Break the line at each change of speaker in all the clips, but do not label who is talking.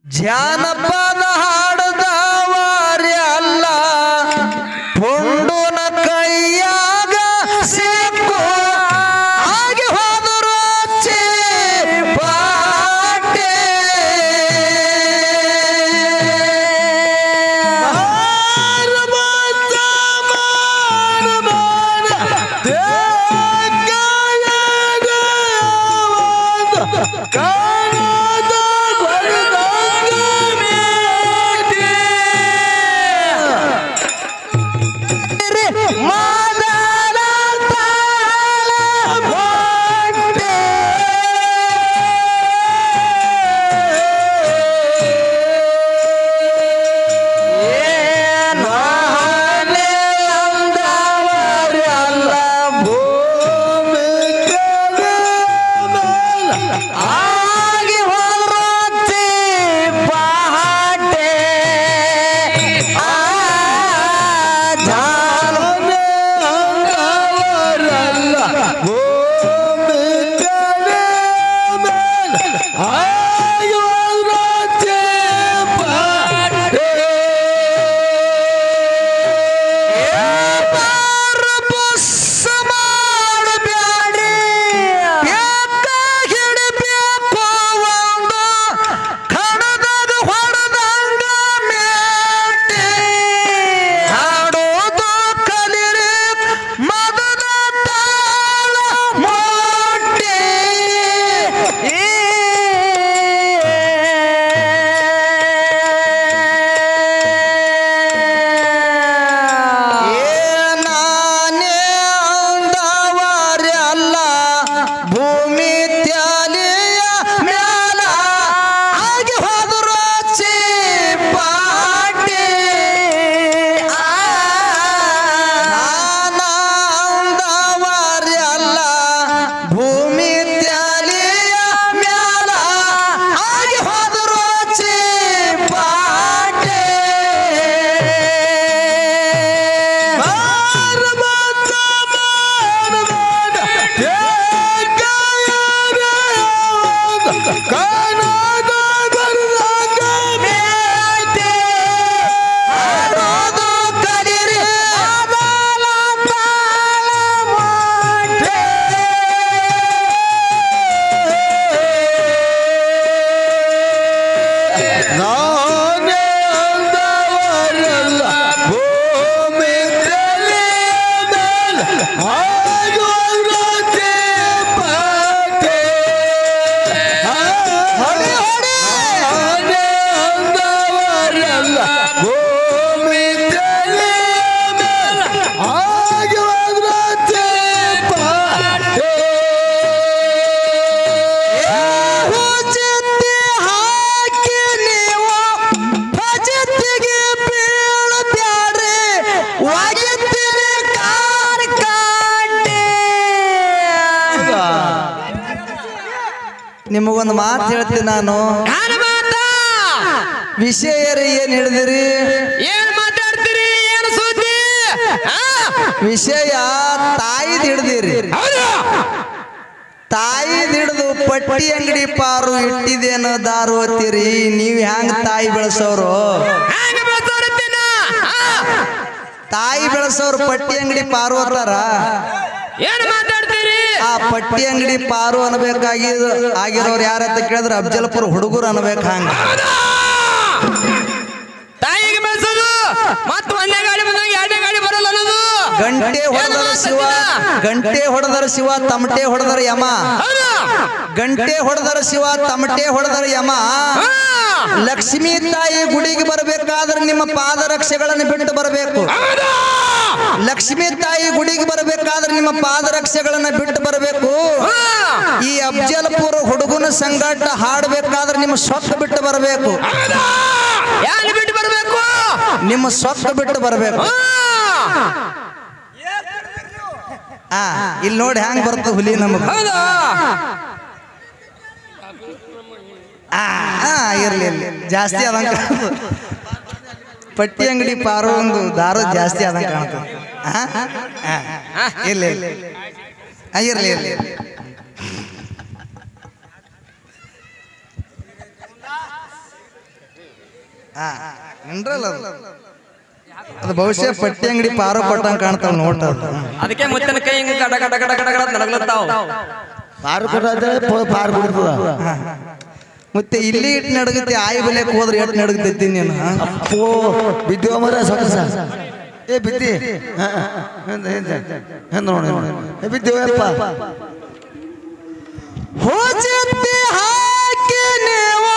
ಜಾನಪದ ಹಾಡದವರೇ ಅಲ್ಲ ಪುಂಡುನ ಕೈಯಾಗ ಸಿಕ್ಕು ಆಗಿ ಹೋದರು ಅಚ್ಚಿ ಪಾಟೆ ನಿಮಗೊಂದು ಮಾತು ಹೇಳ್ತೀನಿ ನಾನು ವಿಷಯ ಏನ್ ಹೇಳಿದಿರಿ
ಏನ್ ಮಾತಾಡ್ತೀರಿ ಏನು ಸುದ್ದಿ
ವಿಷಯ ತಾಯಿದ್ ಹಿಡ್ದಿರಿ ತಾಯಿದ್ ಹಿಡ್ದು ಪಟ್ಟಿ ಅಂಗಡಿ ಪಾರು ಇಟ್ಟಿದೇನೋ ದಾರು ಅಂತೀರಿ ನೀವ್ ಹ್ಯಾಂಗ ತಾಯಿ ಬೆಳೆಸೋರು ತಾಯಿ ಬೆಳೆಸೋರು ಪಟ್ಟಿ ಅಂಗಡಿ ಪಾರು ಅಂತಾರ
ಏನ್ ಮಾತಾಡ್ತೀರಿ
ಆ ಪಟ್ಟಿ ಅಂಗಡಿ ಪಾರು ಆಗಿರೋರು ಯಾರಂತ ಕೇಳಿದ್ರೆ ಅಫಜಲ್ಪುರ ಹುಡುಗರು ಅನ್ಬೇಕು ಹಂಗ
ತಾಯಿಗೆ ಬೆಳೆಸೋದು ಮತ್ತ ಒಂದೇ ಗಾಡಿ ಬಂದಾಗ ಎರಡನೇ ಗಾಡಿ ಬರಲ್ಲ ಅನ್ನೋದು
ಗಂಟೆ ಹೊಡೆದರ ಶಿವ ತಮಟೆ ಹೊಡೆದರ ಯಮ ಗಂಟೆ ಹೊಡೆದರ ಶಿವ ತಮಟೆ ಹೊಡೆದರ ಯಮ ಲಕ್ಷ್ಮೀ ತಾಯಿ ಗುಡಿಗೆ ಬರಬೇಕಾದ್ರೆ ನಿಮ್ಮ ಪಾದರಕ್ಷೆಗಳನ್ನು ಬಿಟ್ಟು ಬರಬೇಕು ಲಕ್ಷ್ಮೀ ತಾಯಿ ಗುಡಿಗೆ ಬರಬೇಕಾದ್ರೆ ನಿಮ್ಮ ಪಾದರಕ್ಷೆಗಳನ್ನು ಬಿಟ್ಟು ಬರಬೇಕು ಈ ಅಫಜಲ್ಪುರ ಹುಡುಗನ ಸಂಗಟ ಹಾಡಬೇಕಾದ್ರೆ ನಿಮ್ಮ ಸೊಕ್ಕ ಬಿಟ್ಟು ಬರಬೇಕು
ಬಿಟ್ಟು ಬರಬೇಕು
ನಿಮ್ಮ ಸೊಕ್ಕ ಬಿಟ್ಟು ಬರಬೇಕು ಇಲ್ಲಿ ನೋಡಿ ಹ್ಯಾಂಗ ಬರ್ತದೆ ಹುಲಿ ನಮಗ ಇರ್ಲಿ ಜಾಸ್ತಿ ಅದಂಗ ಪಟ್ಟಿ ಅಂಗಡಿ ಪಾರು ಒಂದು ದಾರು ಜಾಸ್ತಿ ಆದಂಗೆ ಕಾಣ್ತದೆ. ಇಲ್ಲ ಇರಲಿ ಇರಲಿ ಇಂಡ್ರಲ್ಲ ಅದು ಬಹುಶಃ ಪಟ್ಟಿ ಅಂಗಡಿ ಪಾರು ಕೊಟ್ಟಂಗೆ ಕಾಣ್ತಾವ ನೋಟ
ಅದಕ್ಕೆ ಮುತ್ತಿನ ಕೈ ಹಿಂಗ ಗಡ ಗಡ ಗಡ ಗಡ ಗಡ ನಡಗ್ಲತ್ತಾವ
ಪಾರು ಕೊಟ್ಟ ಪಾರು ಬಿಡ್ತದ
ಮತ್ತೆ ಇಲ್ಲಿ ಇಟ್ಟು ನಡಗತಿ ಆಯಿ ಬೆಲೆಕ್ ಹೋದ್ರೆ ಎಷ್ಟು ನಡಗತೈತಿ ನೀನು
ಅಪ್ಪೋ ಬಿದ್ದೇವ ಮರ ಸೊಗಸ ಏ ಬಿದ್ದಿ ನೋಡಿ ಬಿದ್ದೇವಪ್ಪ
ಹೋಜತ್ತಿ ಹಾಕಿ ನೀವು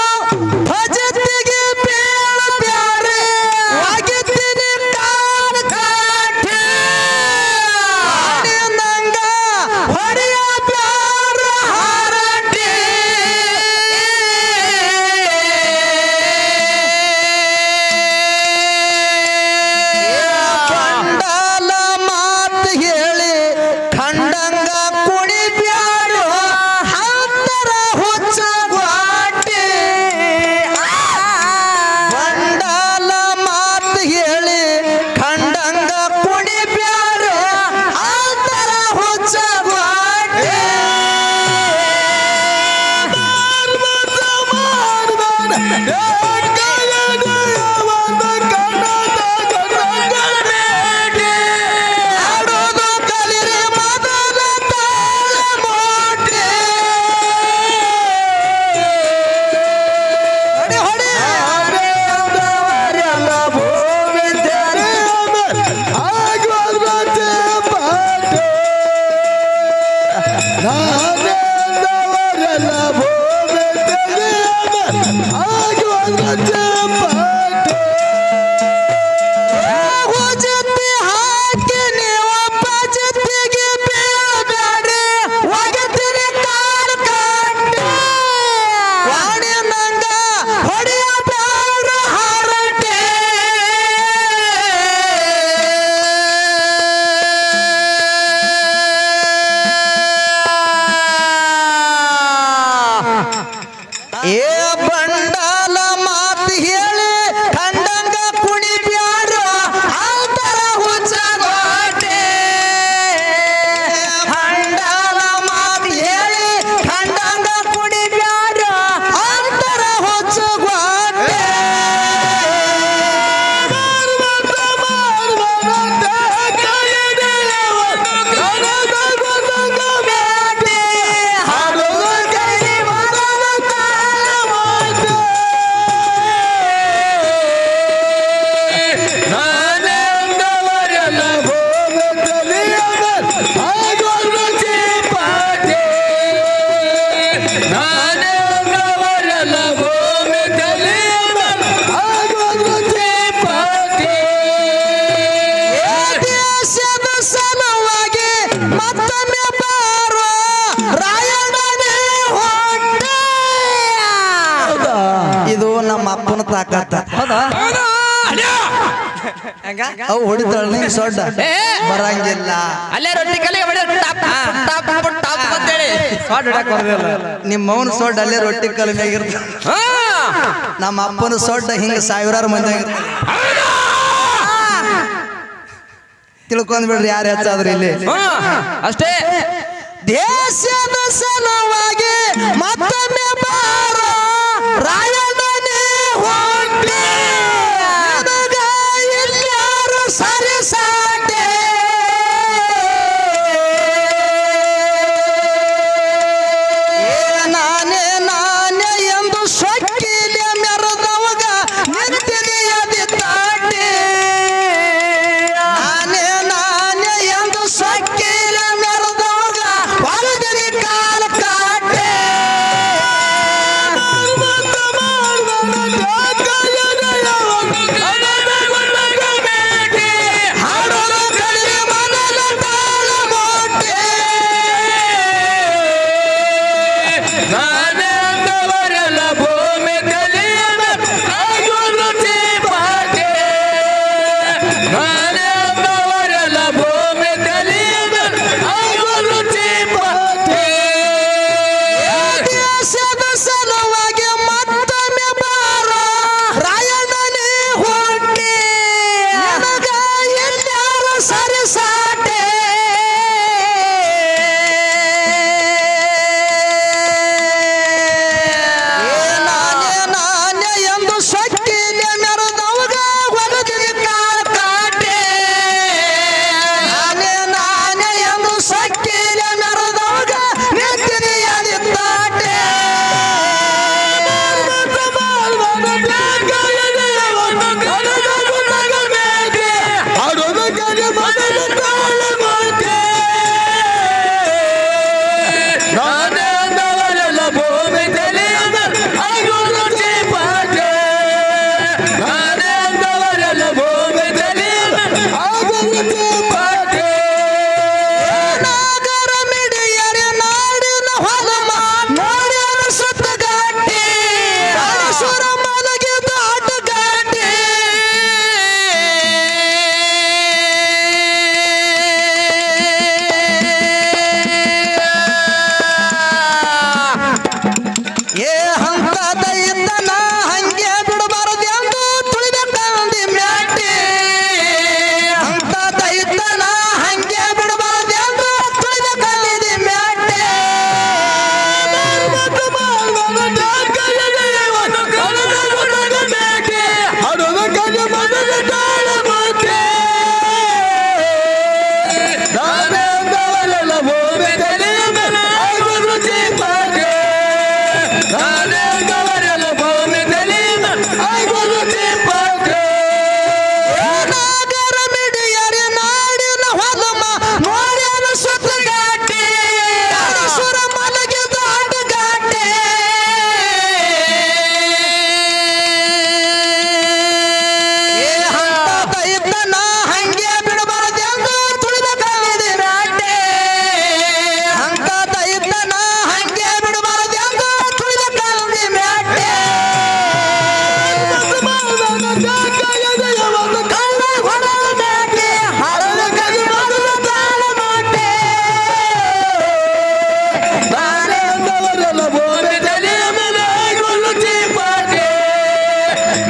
ಭಜತ್ತಿಗೆ ಬೇಡ ಬ್ಯಾರೆ ಆಗಿದ್ದೀನಿ ಕಾಲ ಕಾಠೆ ನಂಗ ಹೊಡೆಯ ಬ್ಯಾರ ಹಾರಟಿ ಕಂಡಲ ಮಾತು ಹೇಳಿ ಖಂಡಂಗ ಕುಡಿ ಬ್ಯಾರು ಅಂತರ ಹುಚ್ಚ ಗ್ವಾಟಿ ಕಂಡಲ ಮಾತು ಹೇಳಿ ಖಂಡಂಗ ಕುಡಿ ಬ್ಯಾರು ಅಂತರ ಹುಚ್ಚ ಗ್ವಾಟಿ ಆಡೋದು ಕಲಿರಿ ಮೊದಲ ತಾಳ ಮೋಟ್ರೆ ಹೊಡಿ ಹೋಜತ್ತಿ ಹಾಕಿ ನೀವು ಭಜತ್ತಿಗೆ ಬೀಳಬ್ಯಾಡ್ರಿ ಒಗತಿರಿ ಕಾಲ ಕಾಟಿ ವಾಣಿ ನಂಗ ಹೊಡೆಯ ಬ್ಯಾಡ ಹಾರಟಿ ಏ ಬಂಡಾಲ ಮಾತು ಹೇಳಿ ಖಂಡಂಗ ಕುಣಿ ಬ್ಯಾಡ ಅಂತರ ಹುಚ್ಚ ಗೋಟೆ ಬಂಡಾಲ ಮಾತು ಹೇಳಿ ಖಂಡಂಗ ಕುಣಿ ಬ್ಯಾಡ ಅಂತರ ಹುಚ್ಚ ಗೋಟೆ ದೇಶದ ಸಲುವಾಗಿ ಮತ್ತೊಮ್ಮೆ ಬಾರೋ ರಾಯಣ್ಣನೇ ಹೊಟ್ಟೆ ಇದು ನಮ್ಮ ಅಪ್ಪನ ತಾಕತ್ತ ಅವು ಹೊಡಿತಾಳ ನಿಂಗೆ ಸೊಡ್ಡ ಬರಂಗಿಲ್ಲ
ಅಲ್ಲೇ ರೊಟ್ಟಿ ಕಲ್ಲಿಗೆ ಹೊಡೆದ ಟಾಪ್ ಟಾಪ್ ಟಾಪ್ ಅಂತೇಳಿ ಸ್ವಾಡ್ ಹಿಡಕ್ ಬರೋದಿಲ್ಲ
ನಿಮ್ಮ ಮೌನ ಸೊಡ್ಡ ಅಲ್ಲೇ ರೊಟ್ಟಿ ಕಲ್ ಮ್ಯಾಗಿರ್ತ ನಮ್ಮ ಅಪ್ಪನ ಸೊಡ್ಡ ಹಿಂಗ ಸಾವಿರಾರು ಮಂದಿ ಆಗಿರ್ತ ತಿಳ್ಕೊಂಡ್ ಬಿಡ್ರಿ ಯಾರು ಹೆಚ್ಚಾದ್ರಿ ಇಲ್ಲಿ
ಅಷ್ಟೇ
ದೇಶದ ಸಲುವಾಗಿ ಮತ್ತೊಮ್ಮೆ ಬಾರೋ ರಾಯಣ್ಣನೇ ಹೊಟ್ಟೆ ನಿನಗ ಇಲ್ಯಾರು ಸರಿ ಸಾಟೆ ನಾನೇ ನಾನೇ ಎಂದು ಸೊಕ್ಕಿಲೆ ಮೆರೆದವಾಗ ನಿಂತಿದೆಯದಿ ತಾಟಿ ನಾನೇ ನಾನೇ ಎಂದು ಸೊಕ್ಕಿಲೆ ಮೆರೆದವಾಗ ಹೊರದಿರಿ ಕಾಲ ಕಾಟೆ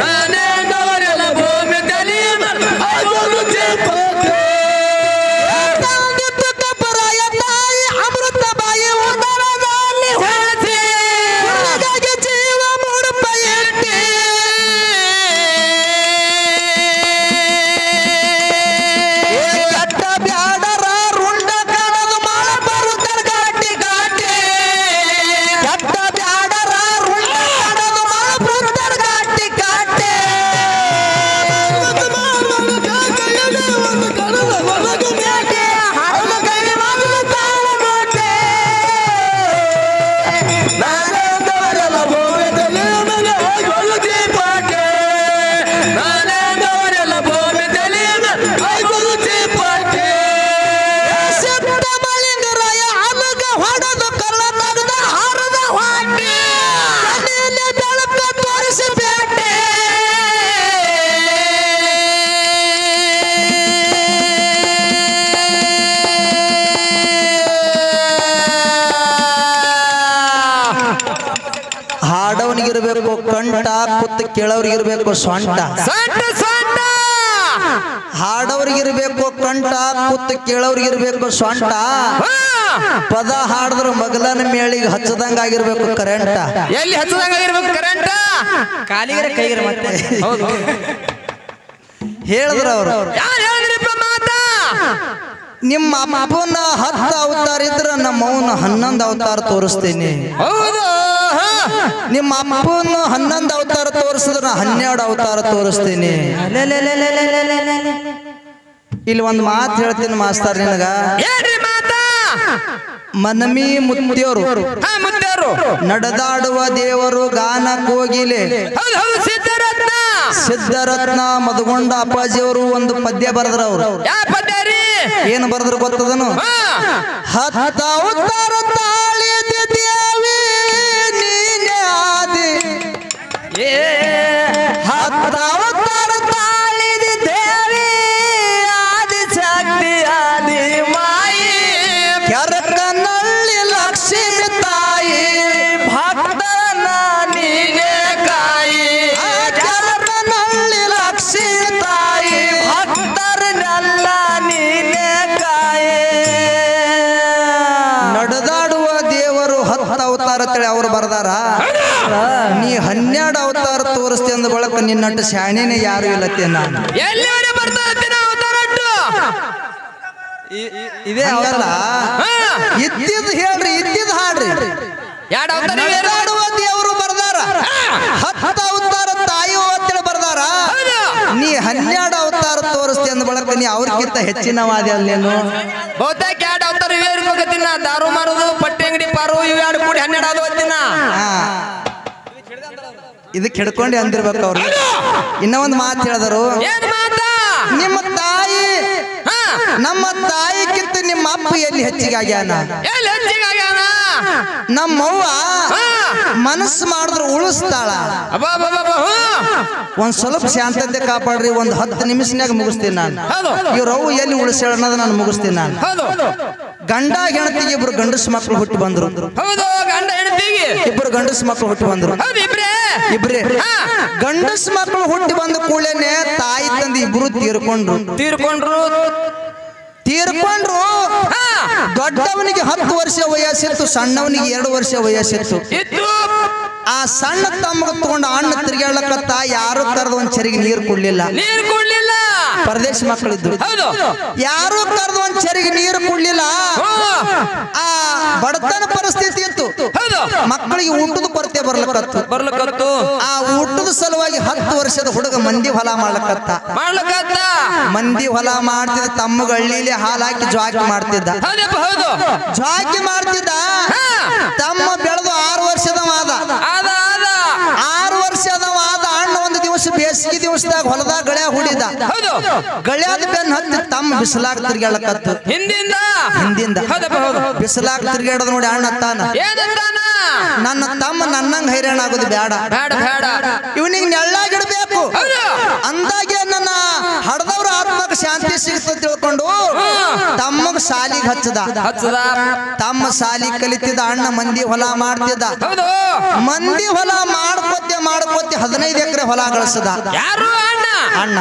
ನಾನೇ ಗೌರವ ಭೂಮಿ ತಲೆ ಆಗೋದು ಚೇಪಕ್ಕೆ
ಪರಾಯ ತಾಯಿ ಅಮೃತ ಬಾಯಿ ಉದರದಲ್ಲಿ ಹೊರತೆ ಹಾಗಾಗಿ ಜೀವ ಮುಡುಪ ಎಟ್ಟಿ ಕಟ್ಟ ಬ್ಯಾಡರ ರುಂಡ ಕಾಣದು ಮಾಳ ಬರುತ್ತರ ಗಾಟಿ ಗಾಟಿ ಕಟ್ಟ ಬ್ಯಾಡರ ರುಂಡ ಕಾಣದು ಮಾಳ ಬರುತ್ತರ ಗಾಟಿ ಗಾಟಿ ಹಾಡವನಿಗಿರ್ಬೇಕು ಕಂಠ ಕುತ್ತು ಕೇಳೋರಿಗಿರ್ಬೇಕು ಸೊಂಟ ಹಾಡೋರಿಗಿರ್ಬೇಕು ಕಂಠ ಕುತ್ತು ಕೇಳೋರಿಗಿರ್ಬೇಕು ಸೊಂಟ ಪದ ಹಾಡಿದ್ರ ಮಗಲನ ಮೇಳಿಗೆ ಹಚ್ಚದಂಗ ಆಗಿರ್ಬೇಕು ಕರೆಂಟ
ಎಲ್ಲಿ ಹಚ್ಚದಂಗಾಗಿರ್ಬೇಕು ಕರೆಂಟ್
ಕಾಲಿಗರ ಕೈಗರ ಮತ್ತೆ
ಹೌದು
ಹೇಳಿದ್ರ ಅವರು
ಯಾರು ಹೇಳಿದ್ರಿಪ್ಪ ಮಾತಾ
ನಿಮ್ಮ ಅಪ್ಪನ 10 ಅವತಾರ ಇದ್ರ ನಮ್ಮ ಅವನ 11 ಅವತಾರ ತೋರಿಸ್ತೀನಿ
ಹೌದು
ನಿಮ್ಮ ಅಪ್ಪನ 11 ಅವತಾರ ತೋರಿಸಿದ್ರ 12 ಅವತಾರ ತೋರಿಸ್ತೀನಿ ಇಲ್ಲಿ ಒಂದು ಮಾತು ಹೇಳ್ತೀನಿ ಮಾಸ್ತರ್ ನಿನಗ
ಏನ್ರಿ ಮಾತಾ
ಮನಮಿ ಮುತ್ತಿಯವರು
ಮುದ್ದವರು
ನಡೆದಾಡುವ ದೇವರು ಗಾನ ಕೋಗಿಲೆ
ಹೌದು ಹೌದು ಸಿದ್ಧರತ್ನ
ಸಿದ್ಧರತ್ನ ಮದಗೊಂಡ ಅಪ್ಪಾಜಿಯವರು ಒಂದು ಪದ್ಯ ಬರೆದ್ರವ್ರು
ಯಾ ಪದ್ಯ ರೀ
ಏನು ಬರೆದ್ರು ಗೊತ್ತದನು 10 ಅವತಾರ ತಾಳಿದ ದೇವಿ ನೀನೇ ಆದಿ 10 ಅವತಾರ ತಾಳಿದ ದೇವಿ ಆದಿ ಶಕ್ತಿ ಆದಿ ಮಾಯಿ ಕೆರಕನಳ್ಳಿ ಲಕ್ಷ್ಮಿ ತಾಯಿ ಭಕ್ತನ ನೀನೇ ಕಾಯಿ ಕೆರಕನಳ್ಳಿ ಲಕ್ಷ್ಮಿ ತಾಯಿ ಭಕ್ತರನ್ನೆಲ್ಲ ನೀನೇ ಕಾಯಿ ನಡೆದಾಡುವ ದೇವರು 10 ಅವತಾರ ಅಂತೇಳಿ ಅವ್ರು ಬರ್ದಾರ ನೀ 12 ಅವತಾರ ತೋರಿಸ್ತಿ ಅಂದ ಬಳಕ ನಿನ್ನಟ್ಟು ಶಾಣಿನೇ ಯಾರು ಇಲ್ಲತ್ತೆ ನಾನು
ಎಲ್ಲಿವರೆ ಬರ್ತಾ ಇರ್ತೀನಿ ಅವತಾರಟ್ಟು
ಇದೇ ಅವಲ್ಲ ಇದ್ದಿದ್ ಹೇಳ್ರಿ ಇದ್ದಿದ್ ಹಾಡ್ರಿ
ಎರಡು ಅವತಾರ
ನಡೆದಾಡುವ ದೇವರು ಬರ್ದಾರ 10 ಅವತಾರ ತಾಯಿ ಅಂತೇಳಿ ಬರ್ದಾರ ನೀ 12 ಅವತಾರ ತೋರಿಸ್ತಿ ಅಂದ ಬಳಕ ನೀ ಅವ್ರಿಗಿಂತ ಹೆಚ್ಚಿನವಾದಿ ಅಲ್ಲೇನು
ಬಹುತೇಕ ಎರಡು ಅವತಾರ ಇವೇ ಇರ್ಬೇಕತ್ತಿನ ದಾರು ಮಾರೋದು ಪಟ್ಟಿ ಅಂಗಡಿ ಪಾರು ಇವು ಎರಡು ಕೂಡಿ 12 ಆದವು ಅತ್ತಿನ
ಇದಕ್ಕೆ ಹಿಡ್ಕೊಂಡೆ ಅಂದಿರ್ಬೇಕು ಅವ್ರು ಇನ್ನ ಒಂದು ಮಾತು ಹೇಳಿದರು
ಏನ್ ಮಾತಾ
ನಿಮ್ಮ ತಾಯಿ ನಮ್ಮ ತಾಯಿಗಿಂತ ನಿಮ್ಮ ಅಪ್ಪ ಎಲ್ಲಿ ಹೆಚ್ಚಿಗೆ ಆಗ್ಯಾನ
ಎಲ್ಲಿ ಹೆಚ್ಚಿಗಾಗ್ಯಾನ
ನಮ್ಮವ್ವ ಮನಸ್ಸು ಮಾಡಿದ್ರೆ ಉಳಿಸ್ತಾಳ ಒಂದ್ ಸ್ವಲ್ಪ ಶಾಂತತೆ ಕಾಪಾಡ್ರಿ ಒಂದ್ 10 ನಿಮಿಷನ್ಯಾಗ ಮುಗಿಸ್ತೀನಿ ನಾನು ಇವ್ರವ್ವ ಎಲ್ಲಿ ಉಳಿಸ್ಯಾಳ ಅನ್ನೋದು ನಾನು ಮುಗಿಸ್ತೀನಿ ನಾನು
ಹೌದು
ಗಂಡ ಹೆಂಡತಿಗೆ ಇಬ್ರು ಗಂಡಸ ಮಕ್ಕಳು ಹುಟ್ಟಿ ಬಂದ್ರು
ಹೌದು ಗಂಡ ಹೆಂಡತಿಗೆ
ಇಬ್ರು ಗಂಡಸ ಮಕ್ಕಳು ಹುಟ್ಟಿ ಬಂದ್ರು
ಹೌದು
ಇಬ್ರೇ ಗಂಡಸ ಮಕ್ಕಳು ಹುಟ್ಟಿ ಬಂದ ಕೂಡಲೇನೆ ತಾಯಿ ತಂದೆ ಇಬ್ರು ತೀರ್ಕೊಂಡ್ರು ದೊಡ್ಡವನಿಗೆ 10 ವರ್ಷ ವಯಸ್ಸಿತ್ತು ಸಣ್ಣವನಿಗೆ 2 ವರ್ಷ ವಯಸ್ಸಿತ್ತು ಆ ಸಣ್ಣ ತಮ್ಮಗ ತಗೊಂಡು ಅಣ್ಣ ತಿರ್ಗಾಡ್ಲಕತ್ತ ಯಾರು ಕರೆದ ಒಂದ್ ಚರಿಗೆ ನೀರು ಕೊಡ್ಲಿಲ್ಲ ಪರದೇಶ ಮಕ್ಕಳಿದ್ದು ಯಾರು ಕರೆದ ಒಂದ್ ಚರಿಗೆ ನೀರು ಕೊಡ್ಲಿಲ್ಲ ಆ ಬಡತನ ಪರಿಸ್ಥಿತಿ ಇತ್ತು ಮಕ್ಕಳಿಗೆ ಊಟದ ಕೊರತೆ ಬರ್ಲಕತ್ತು ಆ ಊಟದ ಸಲುವಾಗಿ 10 ವರ್ಷದ ಹುಡುಗ ಮಂದಿ ಹೊಲ ಮಾಡ್ಲಕತ್ತ ಮಂದಿ ಹೊಲ ಮಾಡ್ತಿದ್ದ ತಮ್ಮಗ ಹಳ್ಳಿಲಿ ಹಾಲು ಹಾಕಿ ಜ್ವಾಕಿ ಮಾಡ್ತಿದ್ದ ಜ್ವಾಕಿ ಮಾಡ್ತಿದ್ದ ತಮ್ಮ ಬೆಳೆದು 6 ವರ್ಷದವಾದ 6 ವರ್ಷದವಾದ ಅಣ್ಣ ಒಂದು ದಿವಸ ಬೇಸಿಗೆ ದಿವಸದಾಗ ಹೊಲದಾಗ ಗಳ್ಯಾ ಹುಡಿದ ಗಳ್ಯಾದ ಬೆನ್ನ ಹತ್ತಿ ತಮ್ಮ ಬಿಸಿಲಾಗ ತಿರ್ಗಾಡಕತ್ತು ಹಿಂದಿಂದ ಬಿಸಿಲಾಗ ತಿರ್ಗಾಡೋದು ನೋಡಿ ಅಣ್ಣ ತಾನ ನನ್ನ ತಮ್ಮ ನನ್ನಂಗ ಹೈರಾಣ ಆಗೋದು ಬೇಡ ಇವನಿಗೆ ನೆಳ್ಳಾಗಿಡ್ಬೇಕು ಅಂದಾಗೆ ನನ್ನ ಹಡದವ್ರ ಆತ್ಮಕ್ಕೆ ಶಾಂತಿ ಸಿಗ್ತದೆ ತಿಳ್ಕೊಂಡು ತಮ್ಮಗ ಸಾಲಿಗೆ ಹಚ್ಚದ ತಮ್ಮ ಸಾಲಿ ಕಲಿತಿದ್ದ ಅಣ್ಣ ಮಂದಿ ಹೊಲ ಮಾಡ್ತಿದ್ದ ಮಂದಿ ಹೊಲ ಮಾಡ್ಕೋತಿ 15 ಎಕರೆ ಹೊಲ ಗಳಿಸದ ಅಣ್ಣ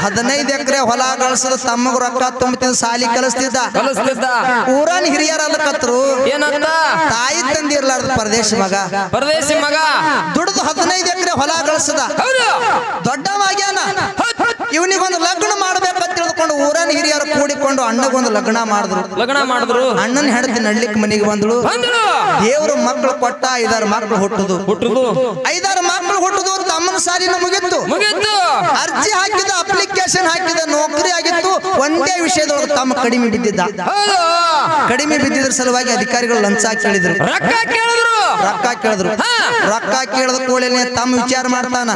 15 ಎಕರೆ ಹೊಲ ಗಳಿಸದ ತಮ್ಮಗ ರೊಕ್ಕ ತುಂಬತಿದ್ದ ಸಾಲಿ ಕಲಿಸ್ತಿದ್ದ ಊರನ್ ಹಿರಿಯರ ಅಲ್ಲಕತ್ರು ತಾಯಿ ತಂದಿ ಇರ್ಲಾರ್ದ ಪರದೇಶಿ ಮಗ ದುಡ್ದು 15 ಎಕರೆ ಹೊಲ ಗಳಿಸದ ದೊಡ್ಡವಾಗ್ಯಾನ ಇವನಿಗೊಂದು ಲಗ್ನ ಮಾಡ್ಬೇಕಂತ ತಿಳ್ಕೊಂಡು ಊರನ್ ಹಿರಿಯರು ಕೂಡಿಕೊಂಡು ಅಣ್ಣಗೊಂದು ಲಗ್ನ ಮಾಡಿದ್ರು ಅಣ್ಣನ ಹೆಂಡತಿ ನಡ್ಲಿಕ್ಕೆ ಮನೆಗೆ ಬಂದಳು ದೇವ್ರ ಮಕ್ಕಳು ಕೊಟ್ಟ 5 ಮಕ್ಕಳು ಹುಟ್ಟುದು 5 ಮಕ್ಕಳು ಹುಟ್ಟುದು ತಮ್ಮನ ಸಾಲಿನ ಮುಗಿತ್ತು ಅರ್ಜಿ ಹಾಕಿದ ಅಪ್ಲಿಕೇಶನ್ ಹಾಕಿದ ನೌಕರಿ ಆಗಿತ್ತು ಒಂದೇ ವಿಷಯದೊಳಗೆ ತಮ್ಮ ಕಡಿಮೆ ಬಿದ್ದಿದ್ರ ಸಲುವಾಗಿ ಅಧಿಕಾರಿಗಳು ಲಂಚ ಕೇಳಿದ್ರು ರೊಕ್ಕ ಕೇಳಿದ ಕೂಡಲೇ ತಮ್ಮ ವಿಚಾರ ಮಾಡ್ತಾನ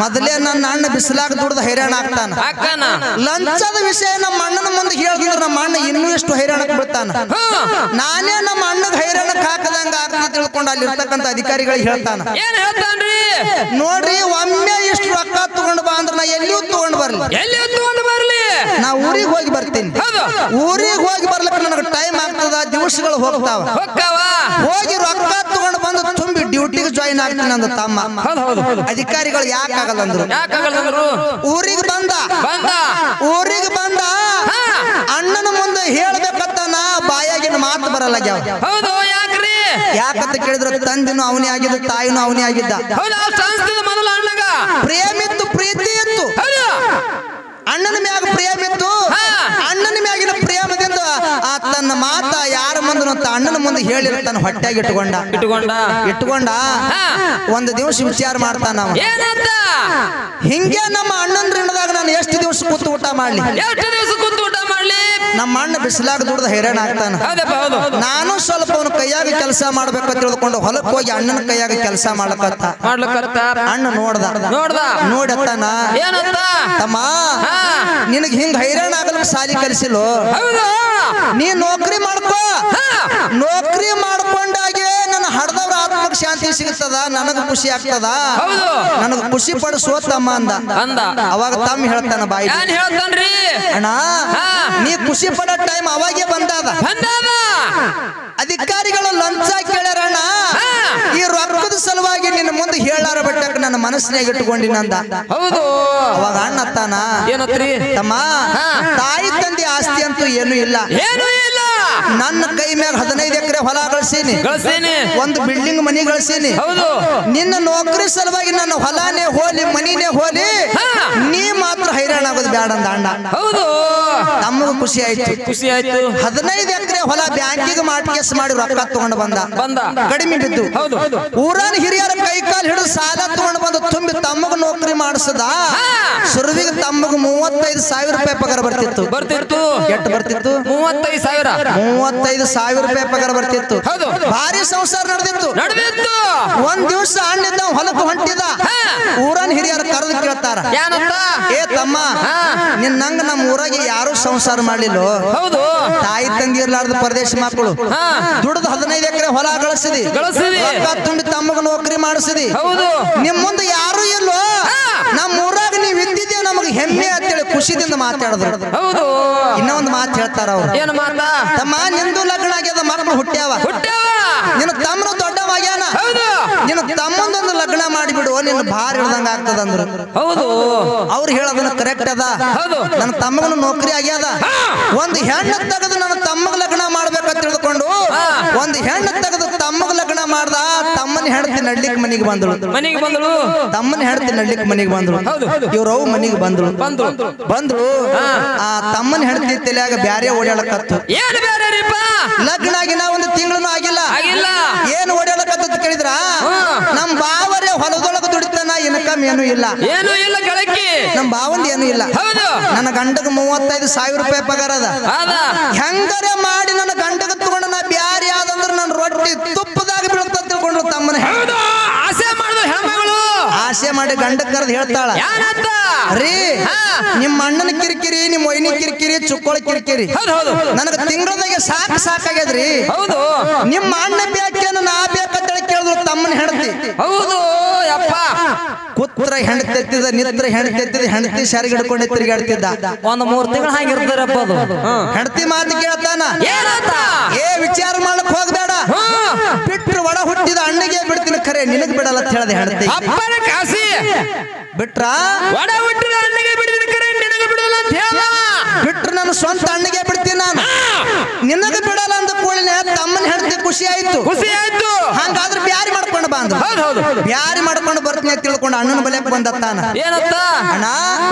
ಮೊದಲೇ ನನ್ನ ಅಣ್ಣ ಬಿಸಿಲಾಗ ದುಡ್ದು ಹೈರಾಣ ಆಗ್ತಾನ ಲಂಚದ ವಿಷಯ ನಮ್ಮ ಅಣ್ಣನ ಮುಂದೆ ಹೇಳಿದ್ರೆ ನಮ್ಮ ಅಣ್ಣ ಇನ್ನೂ ಎಷ್ಟು ಹೈರಾಣಕ್ಕೆ ಬಿಡ್ತಾನ ನಾನೇ ನಮ್ಮ ಅಣ್ಣಗೆ ಹೈರಾಣಕ್ಕೆ ಹಾಕದಂಗ ಆಗ್ತದೆ ತಿಳ್ಕೊಂಡು ಅಲ್ಲಿ ಇರ್ತಕ್ಕಂಥ ಅಧಿಕಾರಿಗಳಿಗೆ ಹೇಳ್ತಾನ ನೋಡ್ರಿ ಒಮ್ಮೆ ಇಷ್ಟು ರೊಕ್ಕ ತಗೊಂಡ್ ಬಾ ಅಂದ್ರೆ ನಾ ಎಲ್ಲಿಯೂ ತಗೊಂಡ್ ಬರ್ಲಿ ನಾ ಊರಿಗೆ ಹೋಗಿ ಬರ್ತೀನಿ ಊರಿಗೆ ಹೋಗಿ ಬರ್ಲಿಕ್ಕೆ ನನಗೆ ಟೈಮ್ ಆಗ್ತದ ದಿವಸಗಳು ಹೋಗ್ತಾವ ಹೋಗಿ ರೊಕ್ಕ ತಗೊಂಡು ಬಂದು ತುಂಬಿ ಡ್ಯೂಟಿಗೆ ಜಾಯಿನ್ ಆಗ್ತೀನಿ ಅಂದ ತಮ್ಮ ಅಧಿಕಾರಿಗಳು ಯಾಕೆ ಆಗಲ್ಲ ಅಂದ್ರು ಊರಿಗೆ ಬಂದ ಅಣ್ಣನ ಮುಂದೆ ಹೇಳ್ಬೇಕಂತ ನಾ ಬಾಯಾಗಿನ ಮಾತು ಬರಲ್ಲ ಯಾಕಂತ ಕೇಳಿದ್ರೆ ತಂದಿನೂ ಅವನೇ ಆಗಿದ್ದು ತಾಯಿನೂ ಅವನೇ ಆಗಿದ್ದ ಪ್ರೀತಿ ಇತ್ತು ಅಣ್ಣನ ಮ್ಯಾಗ ಪ್ರೇಮಿತ್ತು ಅಣ್ಣನ ಮ್ಯಾಗಿನ ಪ್ರೇಮದಿಂದ ಆ ತನ್ನ ಮಾತ ಯಾರ ಮುಂದೆ ಅಣ್ಣನ ಮುಂದೆ ಹೇಳಿರ್ತಾನ ಹೊಟ್ಟೆಗೆ ಇಟ್ಟುಕೊಂಡ ಒಂದು ದಿವಸ ವಿಚಾರ ಮಾಡ್ತಾನ ಹಿಂಗೆ ನಮ್ಮ ಅಣ್ಣನ ಋಣದಾಗ ನಾನು ಎಷ್ಟು ದಿವಸ ಕೂತು ಊಟ ಮಾಡ್ಲಿ ನಮ್ಮ ಅಣ್ಣ ಬಿಸಿಲಾಗ ದುಡ್ದು ಹೈರಾಣ ಆಗ್ತಾನ ನಾನು ಸ್ವಲ್ಪ ಅವನ ಕೈಯಾಗ ಕೆಲಸ ಮಾಡ್ಬೇಕಂತ ತಿಳ್ಕೊಂಡು ಹೊಲಕ್ಕೆ ಹೋಗಿ ಅಣ್ಣನ ಕೈಯಾಗ ಕೆಲಸ ಮಾಡ್ಲಕತ್ತ ಅಣ್ಣ ನೋಡತ್ತಾನ ತಮ್ಮ ನಿನಗೆ ಹಿಂಗ ಹೈರಾಣ ಆಗಲ್ಲ ಸಾಲಿ ಕಲಿಸಿಲು ನೀ ನೌಕರಿ ಮಾಡ್ಕೊಂಡಾಗೆ ನನ್ನ ಹಡ್ದವ್ರ ಆತ್ಮಕ್ಕೆ ಶಾಂತಿ ಸಿಗ್ತದ ನನಗ ಖುಷಿ ಆಗ್ತದ ನನಗ ಖುಷಿ ಪಡಿಸೋ ತಮ್ಮ ಅಂದ ಅವಾಗ ತಮ್ಮ ಹೇಳ್ತಾನ ಬಾಯಿ ಅಣ್ಣ ನೀ ಖುಷಿ ಪಡೋ ಟೈಮ್ ಅವಾಗೆ ಬಂದದ ಅಧಿಕಾರಿಗಳು ಲಂಚ ಕೇಳ್ಯಾರಣ್ಣ ಈ ರೊಕ್ಕದ ಸಲುವಾಗಿ ನಿನ್ನ ಮುಂದೆ ಹೇಳಾರ ಬಟ್ಟಕ್ಕೆ ನನ್ನ ಮನಸ್ಸಿನಾಗ ಇಟ್ಟುಕೊಂಡಿನಂದ ಅವಾಗ ಅಣ್ಣತ್ತಾನ ತಮ್ಮ ತಾಯಿ ತಂದೆ ಆಸ್ತಿ ಅಂತೂ ಏನೂ ಇಲ್ಲ ನನ್ನ ಕೈ ಮ್ಯಾಗ 15 ಎಕರೆ ಹೊಲ ಗಳಿಸೀನಿ ಒಂದು ಬಿಲ್ಡಿಂಗ್ ಮನಿ ಗಳಿಸೀನಿ ನಿನ್ನ ನೌಕರಿ ಸಲುವಾಗಿ ನನ್ನ ಹೊಲನೇ ಹೋಲಿ ಮನಿನೇ ಹೋಲಿ ನೀ ಮಾತ್ರ ಹೈರಾಣ ಆಗೋದು ಬೇಡ ಅಂದ ಅಣ್ಣ ತಮ್ಮಗೂ ಖುಷಿ ಆಯ್ತು 15 ಎಕರೆ ಹೊಲ ಬ್ಯಾಂಕಿಗೆ ಕೇಸ್ ಮಾಡಿ ರೊಕ್ಕ ತಗೊಂಡು ಬಂದ ಕಡಿಮೆ ಬಿದ್ದು ಊರನ ಹಿರಿಯರ ಕೈ ಕಾಲು ಹಿಡಿದು ಸಾಲ ತಗೊಂಡು ಬಂದು ತುಂಬಿ ತಮ್ಮಗ ನೌಕರಿ ಮಾಡಿಸದ ಸುರುವಿಗೆ ತಮ್ಮಗ 35,000 ರೂಪಾಯಿ ಪಗಾರ ಬರ್ತಿತ್ತು ಎಷ್ಟು ಬರ್ತಿತ್ತು 35,000 ರೂಪಾಯಿ ಪಗಾರ ಬರ್ತಿತ್ತು ಭಾರಿ ಸಂಸಾರ ನಡೆದಿತ್ತು ಒಂದ್ ದಿವಸ ಅಣ್ಣಿದ್ದ ಹೊಲಕ್ಕೆ ಹೊಂಟಿದ ಊರನ್ ಹಿರಿಯರ ಕರೆದು ಕೇಳ್ತಾರ ಏ ತಮ್ಮ ನಿನ್ನಂಗ ನಮ್ಮ ಊರಾಗೆ ಯಾರು ಸಂಸಾರ ಮಾಡ್ಲಿಲ್ಲ ತಾಯಿ ತಂದಿ ಇರ್ಲಾರ್ದ ಪರದೇಶ ಮಕ್ಕಳು ದುಡ್ದು 15 ಎಕರೆ ಹೊಲ ಗಳಿಸಿದಿ ರೊಕ್ಕ ತುಂಬಿ ತಮ್ಮಗ ನೌಕರಿ ಮಾಡಿಸಿದಿ ನಿಮ್ ಮುಂದೆ ಯಾರು ಇಲ್ಲೋ ನಮ್ಮ ಊರಾಗ ನೀವ್ ಇದ್ದಿದ್ದೆ ನಮಗೆ ಹೆಮ್ಮೆ ಅಂತೇಳಿ ಖುಷಿದಿಂದ ಮಾತಾಡಿದ್ರು ಇನ್ನೊಂದು ಮಾತು ಹೇಳ್ತಾರ ಅವ್ರು ತಮ್ಮ ನಿಂದು ಲಗ್ನ ಆಗ್ಯದ ಮಕ್ಕಳು ಹುಟ್ಟ್ಯಾವ ನಿನ್ನ ತಮ್ಮನು ದೊಡ್ಡವಾಗ್ಯಾನ ನಿನ್ನ ತಮ್ಮಂದೊಂದು ಲಗ್ನ ಮಾಡಿಬಿಡು ನಿನ್ನ ಭಾರ ಹಿಡ್ದಂಗ ಆಗ್ತದ ಅಂದ್ರು ಅವ್ರು ಹೇಳೋದನ್ನ ಕರೆಕ್ಟ್ ಅದ ನನ್ನ ತಮ್ಮಗನು ನೌಕರಿ ಆಗ್ಯದ ಒಂದು ಹೆಣ್ಣು ತೆಗೆದು ನನ್ನ ತಮ್ಮಗ ಲಗ್ನ ಮಾಡ್ಬೇಕಂತ ತಿಳ್ಕೊಂಡು ಒಂದು ಹೆಣ್ಣು ತೆಗೆದು ತಮ್ಮಗ ಲಗ್ನ ಮಾಡ್ದ ತಮ್ಮನ ಹೆಂಡತಿ ನಡ್ಲಿಕ್ಕೆ ಮನೆಗೆ ಬಂದಳು ತಮ್ಮನ ಹೆಂಡತಿ ನಡ್ಲಿಕ್ಕೆ ಮನೆಗೆ ಬಂದಳು ಇವ್ರವ್ ಮನೆಗೆ ಬಂದ್ರು ಆ ತಮ್ಮನ ಹೆಂಡತಿ ತಲೆಯಾಗ ಬ್ಯಾರೆ ಓಡಾಡಕತ್ತು ಲಗ್ನ ಆಗಿನ ಒಂದು ತಿಂಗಳು ಆಗಿಲ್ಲ ಏನು ಓಡಾಡಕತ್ತ ಕೇಳಿದ್ರ ನಮ್ ಬಾವರೇ ಹೊಲದೊಳಗ ದುಡಿತಾನ ಇನ್ಕಮ್ ಏನು ಇಲ್ಲ ನಮ್ ಬಾವಂದ ಏನು ಇಲ್ಲ ನನ್ನ ಗಂಡಗ 35,000 ರೂಪಾಯಿ ಪಗಾರ ಅದ ಹೆಂಗರೆ ಮಾಡಿ ನನ್ನ ಗಂಡಗ ತಗೊಂಡು ನಾ ಬ್ಯಾರೆ ಆದಂದ್ರ ನನ್ನ ರೊಟ್ಟಿ ತುಪ್ಪದಾಗ ಬೀಳ್ತ ತಿಳ್ಕೊಂಡು ತಮ್ಮನ ಆಸೆ ಮಾಡಿ ಗಂಡ ಕರೆದು ಹೇಳ್ತಾಳ ರೀ ನಿಮ್ಮ ಅಣ್ಣನ ಕಿರಿಕಿರಿ ನಿಮ್ಮ ಒಯ್ನಿ ಕಿರಿಕಿರಿ ಚುಕ್ಕೋಳ ಕಿರಿಕಿರಿ ನನಗ ತಿಂಗಳದಾಗೆ ಸಾಕಾಗ್ಯದ್ರಿ ನಿಮ್ಮ ಅಣ್ಣ ಬೇಕೇನು ನಾ ಬೇಕಂತ ಕೇಳಿದ್ರು ತಮ್ಮನ ಹೆಂಡತಿ
ಯಪ್ಪ
ಕುತ್ರ ಹೆಣ್ತೆತ್ತಿದ ನಿತ್ರ ಹೆಣ್ತೆತ್ತಿದ ಹೆಂಡತಿ ಶಾರಿಗೆ ಹಿಡ್ಕೊಂಡೆ ತಿರುಗಾಡ್ತಿದ್ದ.
ಒಂದ್ 3 ತಿಂಗಳು ಹಂಗಿರ್ತಾರಪ್ಪ ಅದು.
ಹೆಂಡತಿ ಮಾತು ಕೇಳ್ತಾನ,
ಏನಂತ
ಏ ವಿಚಾರ ಮಾಡಕ್ ಹೋಗ್ಬೇಡ, ಬಿಟ್ರು ಒಡ ಹುಟ್ಟಿದ ಅಣ್ಣಗೆ ಬಿಡ್ತೀನಿ ಖರೆ ನಿನಗ್ ಬಿಡಲ್ಲ ಅಂತ ಹೇಳ್ದೆ ಹೆಂಡತಿ.
ಅಪ್ಪನ ಕಾಸಿ
ಬಿಟ್ರ
ಒಡ ಹುಟ್ಟಿದ ಅಣ್ಣಗೆ ಬಿಡ್ತೀನಿ ಖರೆ ನಿನಗೆ ಬಿಡಲ್ಲ ಅಂತ ಹೇಳ.
ಬಿಟ್ರು ನನ್ನ ಸ್ವಂತ ಅಣ್ಣಗೆ ಬಿಡ್ತೀನಿ ನಾನು, ನಿನಗ ಬಿಡಲ್ಲ ಅಂದ ಕೂಡಲೇ ತಮ್ಮನ ಹೆಂಡತಿ ಖುಷಿ ಆಯ್ತು.
ಖುಷಿ ಆಯ್ತು.
ಹಂಗಾದ್ರೆ ಬ್ಯಾರಿ ಮಾಡ್ಕೊಂಡು ಬಂದ.
ಹೌದು
ಬ್ಯಾರಿ ಮಾಡ್ಕೊಂಡು ಬರ್ತೀನಿ ಅಂತ ತಿಳ್ಕೊಂಡು ಅಣ್ಣನ ಬಲ್ಯಕ್ ಬಂದತ್ತಾನ.
ಏನಂತ
ಅಣ್ಣ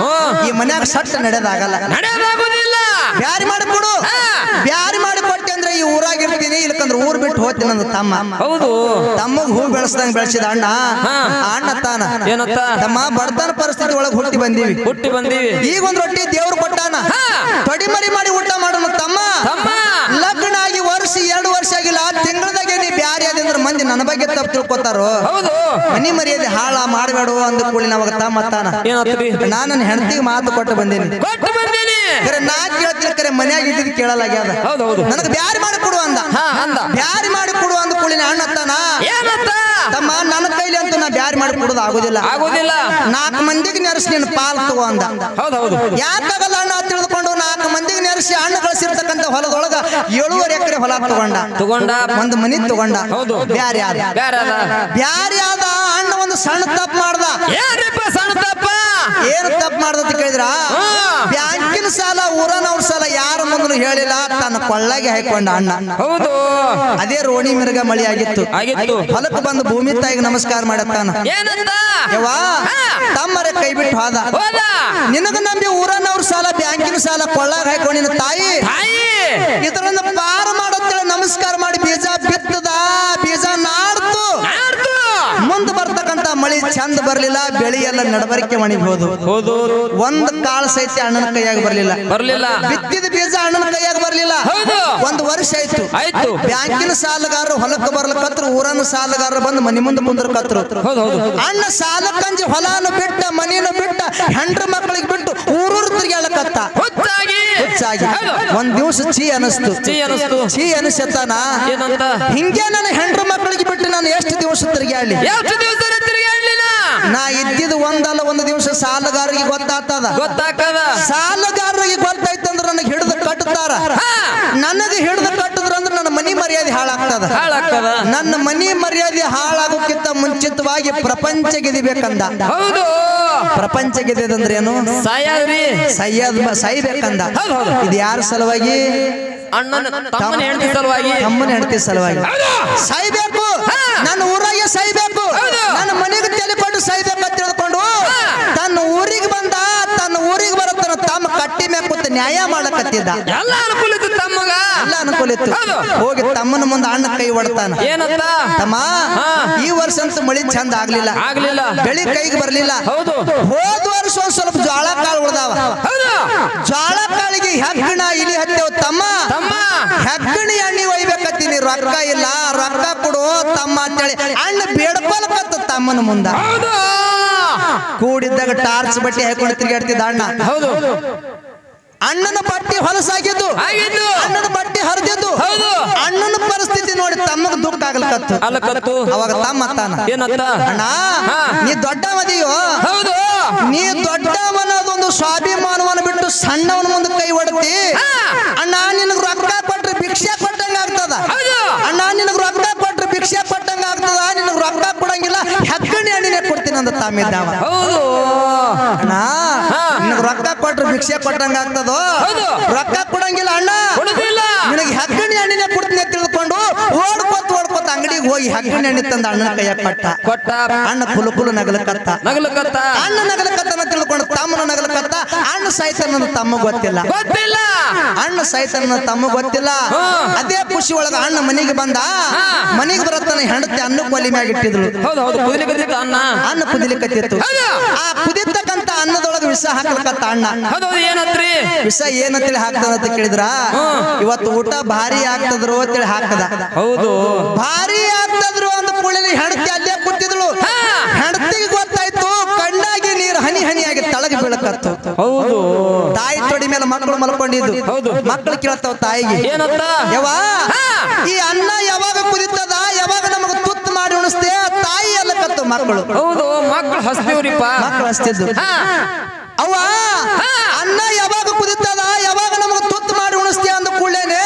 ಈ ಮನ್ಯಾಗ ಸಟ್ಟ ನಡೆದಾಗಲ್ಲ,
ನಡೆಯೋದಾಗುದಿಲ್ಲ.
ಬ್ಯಾರಿ ಮಾಡಿಕೊಡು. ಬ್ಯಾರಿ ಮಾಡಿ ಕೊಟ್ಟೆ ಅಂದ್ರೆ ಈ ಊರಾಗಿರ್ತೀನಿ, ಇಲ್ಲಕಂದ್ರೆ ಊರ್ ಬಿಟ್ಟು ಹೋಗ್ತೀನಿ ಅಂದ ತಮ್ಮ.
ಹೌದು
ತಮ್ಮಗ್ ಹೂ ಬೆಳೆಸ್ದಂಗ ಬೆಳೆಸಿದ ಅಣ್ಣ. ಅಣ್ಣ ತಾನ
ಏನಂತ
ತಮ್ಮ ಬಡತನ ಪರಿಸ್ಥಿತಿ ಒಳಗ್ ಹುಟ್ಟಿ ಬಂದೀವಿ. ಈಗ ಒಂದ್ ರೊಟ್ಟಿ ದೇವ್ರು ಕೊಟ್ಟಾನ, ತೊಡಿ ಮರಿ ಮಾಡಿ ಊಟ ಮಾಡೋಣ ತಮ್ಮ. ಲಗ್ನ ಆಗಿ ವರ್ಷ 2 ವರ್ಷ ಆಗಿಲ್ಲ, ತಿಂಗಳದಾಗೆ ನೀ ಬ್ಯಾರಿ ಅದಂದ್ರೆ ಮಂದಿ ನನ್ನ ಬಗ್ಗೆ ತಪ್ಪು ತಿಳ್ಕೊತಾರೋ. ಮನಿ ಮರ್ಯಾದೆ ಹಾಳ ಮಾಡಬೇಡು ಅಂದ ಕೂಡಲಿ ನಾವಾಗ ತಮ್ಮ ತಾನ. ನಾನು ನನ್ನ ಹೆಂಡತಿಗೆ ಮಾತು ಕೊಟ್ಟು ಬಂದೇನಿ. ನಾ ಕೇಳ್ತೀನಿ ಕರೆ ಮನ್ಯಾಗ ಇದ್ದಿದ್ ಕೇಳಲಾಗ್ಯಾದ. ನನಗೆ ಬ್ಯಾರಿ ಮಾಡಿ ಕೊಡು ಅಂದ. ಬ್ಯಾರಿ ಮಾಡಿ ಕೊಡು ಅಂದ ಕೂಡಲಿ ಅಣ್ಣ ತಾನ ತಮ್ಮ ನನ್ನ ಕೈಲಿ ಅಂತೂ ನಾ ಬ್ಯಾರಿ ಮಾಡಿ ಕೊಡೋದು ಆಗುದಿಲ್ಲ. 4 ಮಂದಿಗೆ ನೆರೆಸಿ ನೀನು ಪಾಲ್ ತಗೋ ಅಂದ. ಯಾಕಾಗಲ್ಲ ಅಣ್ಣ ತಿಳಿದುಕೊಂಡು 4 ಮಂದಿಗೆ ನೆರೆಸಿ ಅಣ್ಣ ಗಳಿಸಿರ್ತಕ್ಕಂಥ ಹೊಲದೊಳಗ 7.5 ಎಕರೆ ಹೊಲ ತಗೊಂಡ ಒಂದು ಮನಿ ತಗೊಂಡ. ಬ್ಯಾರಿ ಆದ ಅಣ್ಣ ಒಂದು ಸಣ್ಣ ತಪ್ಪು ಮಾಡ್ದ.
ಸಣ್ಣ ತಪ್ಪ
ಏನು ತಪ್ಪು ಮಾಡ್ದ ಅಂತ ಕೇಳಿದ್ರ, ಬ್ಯಾಂಕಿನ ಸಾಲ ಊರನವ್ರ ಸಾಲ ಯಾರ ಮುಂದೂ ಹೇಳಿಲ್ಲ, ತನ್ನ ಕೊಳ್ಳಾಗೆ ಹಾಕೊಂಡ ಅಣ್ಣ.
ಹೌದು
ಅದೇ ರೋಣಿ ಮಿರ್ಗ ಮಳಿ ಆಗಿತ್ತು. ಹೊಲಕ್ಕೆ ಬಂದು ಭೂಮಿ ತಾಯಿಗೆ ನಮಸ್ಕಾರ ಮಾಡತ್ತಾನ. ಯವ್ವಾ ತಮ್ಮರೆ ಕೈ ಬಿಟ್ಟು ಹೋದ. ನಿನಗ ನಂಬಿ ಊರನವ್ರ ಸಾಲ ಬ್ಯಾಂಕಿನ ಸಾಲ ಕೊಳ್ಳಾಗ ಹಾಕೊಂಡಿನ ತಾಯಿ ಇದರಿಂದ ಪಾರ ಮಾಡತ್ತೇಳಿ ನಮಸ್ಕಾರ ಮಾಡಿ ಬೀಜ ಬಿತ್ತದ, ಬೀಜ ನಾಡ್ತು. ಮುಂದೆ ಬರ್ತಕ್ಕಂತ ಮಳಿ ಚಂದ ಬರ್ಲಿಲ್ಲ, ಬೆಳಿ ಎಲ್ಲ ನಡಬರಿಕೆ ಮಣಿಬಹುದು. ಒಂದ್ ಕಾಳು ಸಹಿತ ಅಣ್ಣನ ಕೈಯಾಗ ಬರ್ಲಿಲ್ಲ. ಬಿತ್ತಿದ ಬೀಜ ಅಣ್ಣನ ಕೈಯಾಗ ಬರ್ಲಿಲ್ಲ. 1 ವರ್ಷ ಆಯ್ತು. ಬ್ಯಾಂಕಿನ ಸಾಲಗಾರರು ಹೊಲಕ್ಕೆ ಬರ್ಲಕತ್ರು, ಊರನ ಸಾಲಗಾರರು ಬಂದು ಮನಿ ಮುಂದೆ ಕುಂದ್ರಕತ್ರು. ಅಣ್ಣ ಸಾಲ ಕಂಜಿ ಹೊಲಾನು ಬಿಟ್ಟ, ಮನಿನು ಬಿಟ್ಟ, ಹೆಂಡ್ರ ಮಕ್ಕಳಿಗೆ ಬಿಟ್ಟು ಊರೂರು ತಿರ್ಗಾಳಕತ್ತ. ಹುಚ್ಚಾಗಿ ಒಂದ್ ದಿವಸ ಚೀ ಅನಿಸತ್ತಾನ. ಹಿಂಗೆ ನನ್ನ ಹೆಂಡ್ರ ಮಕ್ಕಳಿಗೆ ಬಿಟ್ಟು ನಾನು ಎಷ್ಟು ದಿವಸ ತಿರ್ಗಾಳಿ. ನಾ ಇದ್ದಿದ್ದು ಒಂದಲ್ಲ ಒಂದು ದಿವಸ ಸಾಲಗಾರರಿಗೆ ಗೊತ್ತಾಗ್ತದ. ಸಾಲಗಾರರಿಗೆ ಗೊತ್ತಾಯ್ತಂದ್ರ ನನಗೆ ಹಿಡಿದು ಕಟ್ಟುತ್ತಾರ. ನನಗೆ ಹಿಡಿದು ಕಟ್ಟಿದ್ರಂದ್ರೆ ನನ್ನ ಮನಿ ಮರ್ಯಾದೆ ಹಾಳಾಗ್ತದ. ನನ್ನ ಮನಿ ಮರ್ಯಾದೆ ಹಾಳಾಗೋಕ್ಕಿಂತ ಮುಂಚಿತವಾಗಿ ಪ್ರಪಂಚ ಗೆದಿಬೇಕಂದ. ಪ್ರಪಂಚ ಗೆದ್ದಂದ್ರೆ ಏನು? ಸಾಯ್ಬೇಕಂದ. ಇದು ಯಾರ ಸಲುವಾಗಿ? ತಮ್ಮನ ಹೆಂಡತಿ ಸಲುವಾಗಿ. ಸಾಯ್ಬೇಕು, ನನ್ನ ಊರಾಗೆ ಸಾಯ್ಬೇಕು, ನನ್ನ ಮನೆಗೆ ತಲೆ ಕೊಟ್ಟು ಸಾಯ್ಬೇಕು ಅಂತ ತಿಳ್ಕೊಂಡು ತನ್ನ ಊರಿಗೆ ಬಂದ. ತನ್ನ ಊರಿಗೆ ಬರತ್ತನ ತಮ್ಮ ಕಟ್ಟಿ ಮ್ಯಾಗ ಕೂತ ನ್ಯಾಯ ಮಾಡಕತ್ತಿದ್ದ. ಎಲ್ಲ ಅನುಕೂಲ ಇತ್ತು. ಹೋಗಿ ತಮ್ಮನ ಮುಂದೆ ಅಣ್ಣ ಕೈ ಹೊಡ್ತಾನ. ತಮ್ಮ ಈ ವರ್ಷ ಅಂತೂ ಮಳಿ ಚಂದ ಆಗ್ಲಿಲ್ಲ, ಬೆಳಿ ಕೈಗೆ ಬರ್ಲಿಲ್ಲ. ಹೋದ ವರ್ಷ ಒಂದ್ ಸ್ವಲ್ಪ ಜ್ವಾಳ ಕಾಳು ಉಳ್ದಾವ. ಜ್ವಾಳ ಕಾಳಿಗೆ ಹೆಗ್ಗಣ ಇಲಿ ಹತ್ತೇವ್ ತಮ್ಮ. ಹೆಗ್ಗಣಿ ಎಣ್ಣಿ ಒಯ್ಬೇಕತ್ತೀನಿ, ರೊಕ್ಕ ಇಲ್ಲ, ರೊಕ್ಕ ಕೊಡು ತಮ್ಮ ಅಂತೇಳಿ ಅಣ್ಣ ಬೇಡ್ಕೊಳಕತ್ತ ತಮ್ಮನ ಮುಂದ. ಕೂಡಿದ್ದಾಗ ಟಾರ್ಚ್ ಬಟ್ಟೆ ಹಾಕೊಂಡು ತಿರುಗಾಡ್ತಿದ್ದ ಅಣ್ಣ. ಅಣ್ಣನ ಬಟ್ಟೆ ಹೊಲಸಾಗಿದ್ದು, ಅಣ್ಣನ ಬಟ್ಟೆ ಹರಿದಿದ್ದು. ಅಣ್ಣನ ಪರಿಸ್ಥಿತಿ ನೋಡಿ ತಮ್ಮಗ ದುಃಖ ಆಗ್ಲಕತ್ತು. ಅವಾಗ ತಮ್ಮ ತಾನ, ಅಣ್ಣ ನೀ ದೊಡ್ಡವದಿಯೋ, ನೀ ದೊಡ್ಡವನದೊಂದು ಸ್ವಾಭಿಮಾನವನ್ನು ಬಿಟ್ಟು ಸಣ್ಣವನ ಮುಂದೆ ಕೈ ಹೊಡ್ತಿ. ಅಣ್ಣ ನಿನಗ್ ರೊಕ್ಕ ಕೊಟ್ರೆ ಭಿಕ್ಷೆ ಕೊಟ್ಟಂಗ ಆಗ್ತದ. ಅಣ್ಣ ನಿನಗ್ ರೊಕ್ಕ ಕೊಟ್ರೆ ಭಿಕ್ಷೆ ಕೊಟ್ಟಂಗ ಆಗ್ತದ, ನಿನಗ್ ರೊಕ್ಕ ಕೊಡಂಗಿಲ್ಲ, ಹೆಗ್ಗಣಿ ಹಣ್ಣಿನೇ ಕೊಡ್ತೀನಿ ಅಂತ ತಾಮಿದ್ದಾವ. ಅಣ್ಣ ನಿನಗ್ ರೊಕ್ಕ ಕೊಟ್ರೆ ಭಿಕ್ಷೆ ಕೊಟ್ಟಂಗ ಆಗ್ತದೋ, ರೊಕ್ಕ ಕೊಡಂಗಿಲ್ಲ ಅಣ್ಣ, ನಿನಗೆ ಹೆಗ್ಗಣಿ ಹಣ್ಣಿನೇ ಕೊಡ್ತೀನಿ ಅಂತ ತಿಳ್ಕೊಂಡು ಓಡ್ಕೋತ ಅಂಗಡಿಗೆ ಹೋಗಿ ಹೆಗ್ಗಣಿ ಹಣ್ಣಿ ತಂದ ಅಣ್ಣನ ಕೈಯಾಗ ಕೊಟ್ಟ. ಅಣ್ಣ ಕುಲು ನಗಲಕತ್ತ. ಅಣ್ಣ ನಗಲಕತ್ತನ ತಿಳ್ಕೊಂಡು ತಮ್ಮನ ನಗಲಕತ್ತ. ಅಣ್ಣ ಸಾಯ್ತಾನ ತಮ್ಮ ಗೊತ್ತಿಲ್ಲ. ಅಣ್ಣ ಸಾಯ್ತಾನ ತಮ್ಮ ಗೊತ್ತಿಲ್ಲ. ಅದೇ ಖುಷಿ ಒಳಗ ಅಣ್ಣ ಮನೆಗೆ ಬಂದ. ಮನೆಗೆ ಬರತ್ತಾನ ಹೆಂಡತಿ ಅನ್ನ ಕೊಲಿ ಮ್ಯಾಗ ಇಟ್ಟಿದ್ಳು. ಅನ್ನ ಕುದಿಲಿಕತ್ತಿತ್ತು. ಆ ಕುದಿತಕ್ಕಂತ ಅನ್ನದೊಳಗ ವಿಷ ಹಾಕಲಕತ್ತ ಅಣ್ಣ. ವಿಷ ಏನಂತೇಳಿ ಹಾಕ್ತಾನ ಅಂತ ಕೇಳಿದ್ರ, ಇವತ್ತು ಊಟ ಭಾರಿ ಆಗ್ತದ್ರು ಅಂತೇಳಿ ಹಾಕದ. ಭಾರಿ ಆಗ್ತದ್ರು ಅಂದ ಕೂಡಲೇ ಹೆಂಡತಿ ಅಲ್ಲೇ ಕೂತಿದ್ಳು. ಹೆಂಡತಿಗೆ ಗೊತ್ತಾಯ್ತು, ಕಣ್ಣಾಗಿ ನೀರು ಹನಿ ಹನಿಯಾಗಿ ತಳಗ ಬೀಳಕತ್ತು. ತಾಯಿ ತೊಡಿ ಮೇಲೆ ಮಕ್ಕಳು ಮಲ್ಕೊಂಡಿದ್ದು. ಮಕ್ಕಳು ಕೇಳ್ತಾವ ತಾಯಿಗೆ, ಯವ್ವಾ ಈ ಅನ್ನ ಯಾವಾಗ ಕುದಿತದ, ಯಾವಾಗ ನಮಗ ತುತ್ತು ಮಾಡಿ ಉಣಿಸ್ತೇ? ತಾಯಿ ಅಲ್ಲಕತ್ತು. ಮಕ್ಕಳು.
ಹೌದು ಮಕ್ಕಳು ಹಸ್ತೀವ್ರಿಪ್ಪ.
ಮಕ್ಕಳು ಹಸ್ತಿದ್ದು. ಅವ ಅನ್ನ ಯಾವಾಗ ಕುದಿತದ ಯಾವಾಗ ನಮಗ ತುತ್ತು ಮಾಡಿ ಉಣಿಸ್ತೀಯ ಅಂದ ಕೂಡಲೇನೆ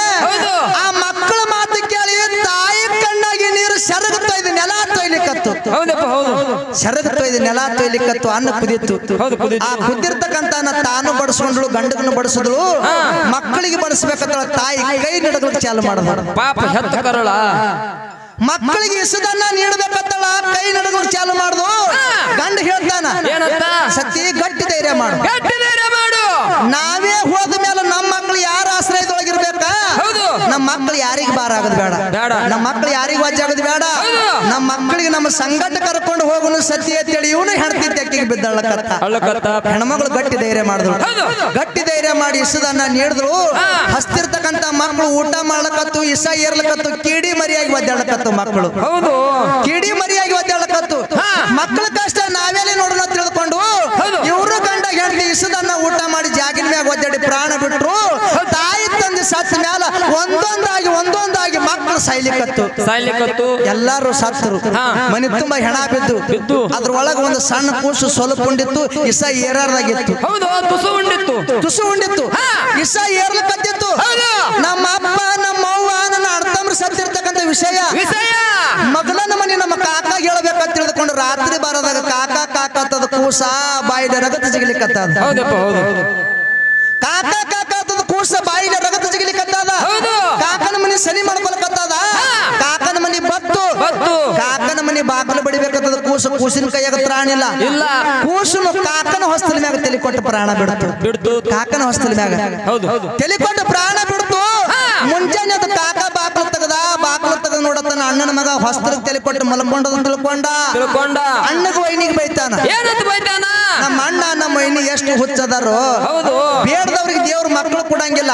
ಆ ಮಕ್ಕಳ ಮಾತು ಕೇಳಿ ತಾಯಿ ಕಣ್ಣಾಗಿ ನೀರು ಸೆರಗುತ್ತಾ ಇದೆ, ನೆಲ ತೊಯ್ಲಿಕ್ಕತ್ತು. ಸೆರಗುತ್ತಾ ಇದೆ, ನೆಲ ತೊಯ್ಲಿಕ್ಕತ್ತು. ಅನ್ನ ಕುದಿತ್ತು. ಆ ಕುದಿರ್ತಕ್ಕಂತ ತಾನು ಬಡಿಸ್ಕೊಂಡ್ಳು, ಗಂಡಗನ್ನು ಬಡಿಸಿದ್ಳು, ಮಕ್ಕಳಿಗೆ ಬಡಿಸ್ಬೇಕಂತ ತಾಯಿ ಕೈ ನಡಗಲಿಕ್ಕೆ ಚಾಲು ಮಾಡಿದ್ರು.
ಪಾಪ ಹೆತ್ತ ಕರಳ
ಮಕ್ಕಳಿಗೆ ಇಸದನ್ನ ನೀಡಬೇಕಂತಳ ಕೈ ನಡಗಲಿಕ್ಕೆ ಚಾಲು ಮಾಡುದು. ಗಂಡ ಹೇಳ್ತಾನ, ಸತಿ ಗಟ್ಟಿ ಧೈರ್ಯ ಮಾಡು, ನಾವೇ ಹೋದ ಮೇಲೆ ನಮ್ಮ ಮಕ್ಕಳು ಯಾರ ಆಶ್ರಯದೊಳಗಿರ್ಬೇಕಾ, ನಮ್ಮ ಮಕ್ಕಳು ಯಾರಿಗೆ ಬಾರ ಆಗೋದು ಬೇಡ, ನಮ್ಮ ಮಕ್ಕಳು ಯಾರಿಗೆ ವಜ್ಜಾಗೋದು ಬೇಡ, ನಮ್ಮ ಮಕ್ಕಳಿಗೆ ನಮ್ಮ ಸಂಗಟ ಕರ್ಕೊಂಡು ಹೋಗೋನು ಸತಿ ಅಂತೇಳಿ ಇವನು ಹೆಣ್ತಿ ತೆಕ್ಕಿಗೆ ಬಿದ್ದಳ್ಳಕತ್ತ. ಹೆಣ್ಮಗಳು ಗಟ್ಟಿ ಧೈರ್ಯ ಮಾಡಿದ್ರು. ಗಟ್ಟಿ ಧೈರ್ಯ ಮಾಡಿ ಇಸದನ್ನ ನೀಡಿದ್ರು. ಹಸ್ತಿರ್ತಕ್ಕಂತ ಮಕ್ಕಳು ಊಟ ಮಾಡ್ಲಕತ್ತು, ಇಸ ಏರ್ಲಕತ್ತು, ಕಿಡಿ ಮರಿಯಾಗಿ ಒದ್ದಾಡಕತ್ತು. ಮಕ್ಕಳು ಕಿಡಿ ಮರಿಯಾಗಿ ಒದ್ದಾಡಕತ್ತು. ಮಕ್ಕಳ ಕಷ್ಟ ನಾವೇಲೆ ನೋಡೋಣ ತಿಳ್ಕೊಂಡು ಇವರು ಗಂಡ ಹೆಂಡತಿ ಇಸದನ್ನ ಊಟ ಮಾಡಿ ಜಾಗಿನ ಮ್ಯಾಗ ಒದ್ದಾಡಿ ಪ್ರಾಣ ಬಿಟ್ರು. ತಾಯಿ ತಂದೆ ಸತ್ತ ಮ್ಯಾಲ ಒಂದೊಂದಾಗಿ ಮಕ್ಕಳು ಸಾಯ್ಲಿಕತ್ತು. ಎಲ್ಲಾರು ಸತ್ತರು. ಮನೆ ತುಂಬಾ ಹೆಣ ಬಿದ್ದು ಅದ್ರೊಳಗ ಒಂದು ಸಣ್ಣ ಕೂಸು ಸ್ವಲ್ಪ ಉಂಡಿತ್ತು, ಇಸ ಏರಾರ್ದಾಗಿತ್ತು. ತುಸು ಉಂಡಿತ್ತು, ಇಸ ಏರ್ಲಕತ್ತಿತ್ತು. ನಮ್ಮ ಅಪ್ಪ ನಮ್ಮ ಅವ್ವ ನನ್ನ ಅರ್ಥಮ್ರ ಸತ್ತಿರ್ತಕ್ಕಂಥ ವಿಷಯ ಮಗಳನ್ನ ಮನೆ ನಮ್ಮ ಕಾಕ ಹೇಳ್ಬೇಕಂತ ತಿಳಿದುಕೊಂಡು ರಾತ್ರಿ ಬರೋದಾಗ ಕಾಕ ಅಂತದ ಕೂಸ ಬಾಯಿದ ರಗತ ಜಿಗಲಿಕ್ಕತ್ತದ. ಕಾಕ ಅಂತದ ಕೂಸ ಬಾಯಿದ ರಗತ ಜಿಗಲಿಕ್ಕತ್ತದ. ಕಾಕನ ಮನೆ ಸನಿ ಮಾಡ್ಕೊಳಕತ್ತದ. ಕಾಕನ ಮನೆ ಬತ್ತು. ಕಾಕನ ಮನೆ ಬಾಕಲು ಬಡಿಬೇಕಂತದ. ಕೂಸಿನ ಕೈಯಾಗ ತ್ರಾಣಿಲ್ಲ. ಕೂಸನು ಕಾಕನ ಹೊಸ್ತಲ ಮ್ಯಾಗ ತಲೆ ಕೊಟ್ಟು ಪ್ರಾಣ ಬಿಡ್ತು. ಕಾಕನ ಹೊಸ್ತಲ ಮ್ಯಾಗ ತಲೆ ಕೊಟ್ಟು ಪ್ರಾಣ ಬಿಡ್ತು. ಮುಂಜಾನೆ ಅದು ಕಾಕ ಬಾಕಲು ತೆಗದ ನೋಡತ್ತಾನ. ಅಣ್ಣನ ಮಗ ಹೊಸ್ತರ ತಲೆ ಕೊಟ್ಟು ಮಲ್ಕೊಂಡ ತಿಳ್ಕೊಂಡ ಅಣ್ಣಗ ವೈನಿಗೆ ಬೈತಾನ. ನಮ್ಮ ಅಣ್ಣ ನಮ್ಮ ವೈನಿ ಎಷ್ಟು ಹುಚ್ಚದಾರೋ, ಬೇಡದವ್ರಿಗೆ ದೇವ್ರ ಮಕ್ಕಳು ಕೊಡಂಗಿಲ್ಲ,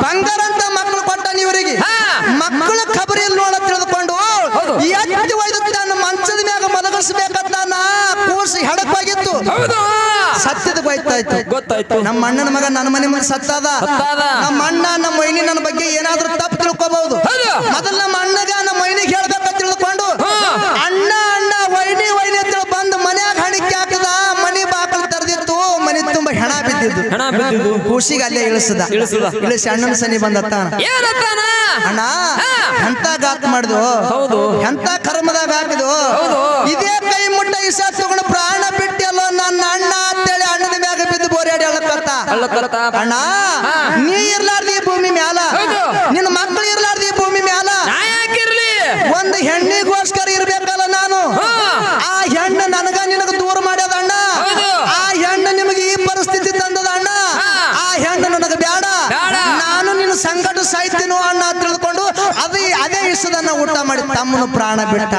ಬಂಗಾರ ಅಂತ ಮಕ್ಕಳು ಕೊಟ್ಟಾನ ಇವರಿಗೆ. ಮಕ್ಕಳ ಖಬರಿ ನೋಡ ತಿಳಿದುಕೊಂಡು ಎತ್ತಿ ಒಯ್ದು ತನ್ನ ಮಂಚದ ಮ್ಯಾಗ ಮಲಗಿಸ್ಬೇಕಂತಾನ. ಕೂಸಿ ಹಡಕಾಗಿತ್ತು, ಸತ್ಯದ ಗೊತ್ತಾಯ್ತು. ನಮ್ಮ ಅಣ್ಣನ ಮಗ ನನ್ನ ಮನೆ ಮುಂದೆ ಸತ್ತದ. ನಮ್ಮ ಅಣ್ಣ ನಮ್ಮ ವೈನಿ ನನ್ನ ಬಗ್ಗೆ ಏನಾದ್ರೂ ತಪ್ಪು ತಿಳ್ಕೋಬಹುದು. ಮೊದಲು ನಮ್ಮ ಅಣ್ಣಗ ನಮ್ಮ ವೈನಿಗೆ ಹೇಳ್ಬೇಕಂತ ತಿಳ್ಕೊಂಡು ಅಣ್ಣ ವೈನಿ ಅಂತೇಳಿ ಬಂದು ಮನ್ಯಾಗ ಹಣಿಕೆ ಹಾಕದ. ಮನಿ ಬಾಕಲು ತೆರೆದಿತ್ತು, ಮನಿ ತುಂಬಾ ಹೆಣ ಬಿದ್ದಿದ್ದು. ಕೂಸಿಗೆ ಅಲ್ಲೇ ಇಳಿಸಿ ಅಣ್ಣನ ಸನಿ ಬಂದತ್ತಾನ. ಅಣ್ಣ ಎಂತ ಗಾತ್ ಮಾಡಿದ್ವು, ಎಂತ ಕರ್ಮದಾಗ ಹಾಕಿದ್ವು, ಇದೇ ಕೈ ಮುಟ್ಟ ಇಸ ತಗೊಂಡು ಪ್ರಾಣ ಬಿಟ್ಟಿಯಲ್ಲೋ ನನ್ನ ಅಣ್ಣ ಅಂತೇಳಿ ಅಣ್ಣನ ಮ್ಯಾಗ ಬಿದ್ದು ಬೋರ್ಯಾಡಿ ಅಳ್ಳಕತ್ತ. ಅಣ್ಣ ನೀ ಇರ್ಲಾರ್ದಿ ಭೂಮಿ ಮ್ಯಾಲ, ನಿನ್ನ ಮಕ್ಕಳು ಇರ್ಲಾರ್ದಿ ಭೂಮಿ ಮ್ಯಾಲ, ಒಂದು ಹೆಣ್ಣಿಗೋಸ್ಕರ ಇರ್ಬೇಕಲ್ಲ ನಾನು. ಆ ಹೆಣ್ಣು ನನಗ ನಿನಗ ದೂರ ಮಾಡ್ಯದ ಅಣ್ಣ. ಆ ಹೆಣ್ಣು ನಿಮಗೆ ಈ ಪರಿಸ್ಥಿತಿ ತಂದದ ಅಣ್ಣ. ಆ ಹೆಣ್ಣು ನನಗ ಬೇಡ, ನಾನು ನಿನ್ನ ಸಂಕಟ ಸಾಯ್ತೀನೋ ಅಣ್ಣ ತಿಳ್ಕೊಂಡು ಅದೇ ಇಸದನ್ನ ಊಟ ಮಾಡಿ ತಮ್ಮನು ಪ್ರಾಣ ಬಿಟ್ಟ.